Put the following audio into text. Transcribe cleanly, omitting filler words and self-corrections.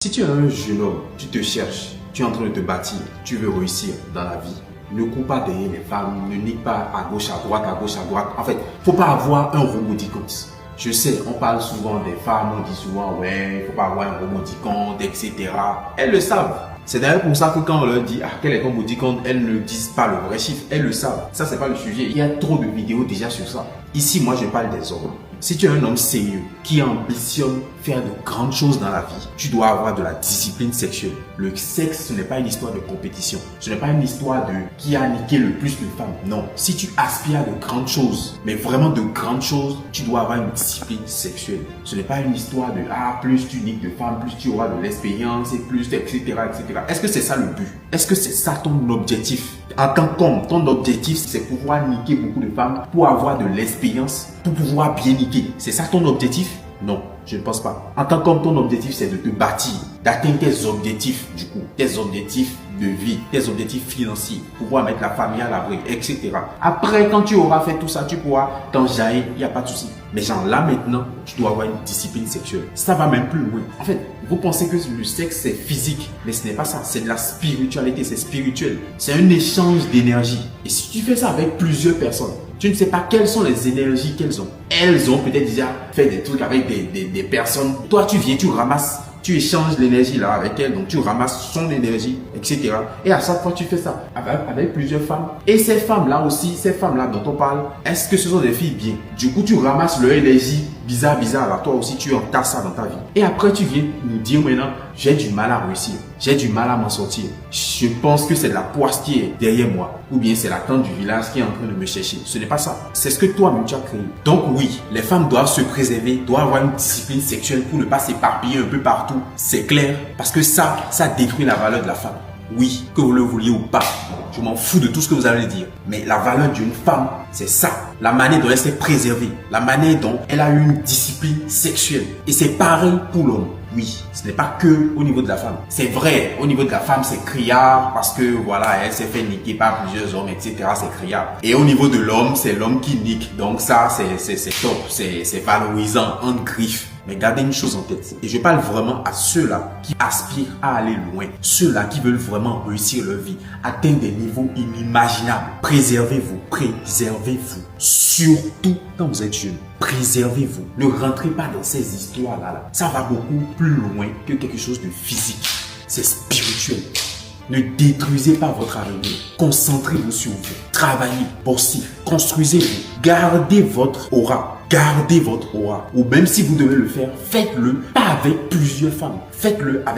Si tu es un jeune homme, tu te cherches, tu es en train de te bâtir, tu veux réussir dans la vie, ne cours pas derrière les femmes, ne nique pas à gauche, à droite, à gauche, à droite. En fait, faut pas avoir un roboticante. Je sais, on parle souvent des femmes, on dit souvent, ouais, faut pas avoir un roboticante, etc. Elles le savent. C'est d'ailleurs pour ça que quand on leur dit, ah, quel est ton bodycount, elles ne disent pas le vrai chiffre, elles le savent. Ça, c'est pas le sujet. Il y a trop de vidéos déjà sur ça. Ici, moi, je parle des hommes. Si tu es un homme sérieux qui ambitionne faire de grandes choses dans la vie, tu dois avoir de la discipline sexuelle. Le sexe, ce n'est pas une histoire de compétition. Ce n'est pas une histoire de qui a niqué le plus de femmes. Non. Si tu aspires à de grandes choses, mais vraiment de grandes choses, tu dois avoir une discipline sexuelle. Ce n'est pas une histoire de plus tu niques de femmes, plus tu auras de l'expérience et plus, etc., etc. Est-ce que c'est ça le but? Est-ce que c'est ça ton objectif? En tant qu'homme, ton objectif, c'est pouvoir niquer beaucoup de femmes pour avoir de l'expérience, pour pouvoir bien niquer. C'est ça ton objectif? Non, je ne pense pas. En tant qu'homme, ton objectif, c'est de te bâtir, d'atteindre tes objectifs, du coup, tes objectifs de vie, tes objectifs financiers, pouvoir mettre la famille à l'abri, etc. Après, quand tu auras fait tout ça, tu pourras t'enjailler, il n'y a pas de souci. Mais genre là maintenant, tu dois avoir une discipline sexuelle. Ça va même plus loin. En fait, vous pensez que le sexe c'est physique, mais ce n'est pas ça. C'est de la spiritualité, c'est spirituel. C'est un échange d'énergie. Et si tu fais ça avec plusieurs personnes, tu ne sais pas quelles sont les énergies qu'elles ont. Elles ont peut-être déjà fait des trucs avec des personnes. Toi, tu viens, tu ramasses. Tu échanges l'énergie là avec elle, donc tu ramasses son énergie, etc. Et à chaque fois, tu fais ça avec plusieurs femmes. Et ces femmes-là aussi, ces femmes-là dont on parle, est-ce que ce sont des filles bien? Du coup, tu ramasses leur énergie bizarre là. Toi aussi, tu entasses ça dans ta vie. Et après, tu viens nous dire maintenant, j'ai du mal à réussir. J'ai du mal à m'en sortir. Je pense que c'est la poisse qui est derrière moi. Ou bien c'est la tante du village qui est en train de me chercher. Ce n'est pas ça. C'est ce que toi-même tu as créé. Donc oui, les femmes doivent se préserver, doivent avoir une discipline sexuelle pour ne pas s'éparpiller un peu partout. C'est clair. Parce que ça détruit la valeur de la femme. Oui, que vous le vouliez ou pas. Je m'en fous de tout ce que vous allez dire. Mais la valeur d'une femme, c'est ça. La manière dont elle s'est préservée. La manière dont elle a eu une discipline sexuelle. Et c'est pareil pour l'homme. Oui, ce n'est pas que au niveau de la femme. C'est vrai, au niveau de la femme, c'est criard parce que voilà, elle s'est fait niquer par plusieurs hommes, etc. C'est criard. Et au niveau de l'homme, c'est l'homme qui nique. Donc ça, c'est top, c'est valorisant, en griffe. Mais gardez une chose en tête. Et je parle vraiment à ceux-là qui aspirent à aller loin. Ceux-là qui veulent vraiment réussir leur vie. Atteindre des niveaux inimaginables. Préservez-vous. Préservez-vous. Surtout quand vous êtes jeune. Préservez-vous. Ne rentrez pas dans ces histoires-là. Ça va beaucoup plus loin que quelque chose de physique. C'est spirituel. Ne détruisez pas votre avenir. Concentrez-vous sur vous. Travaillez, bossez, construisez-vous. Gardez votre aura. Gardez votre aura. Ou même si vous devez le faire, faites-le pas avec plusieurs femmes. Faites-le avec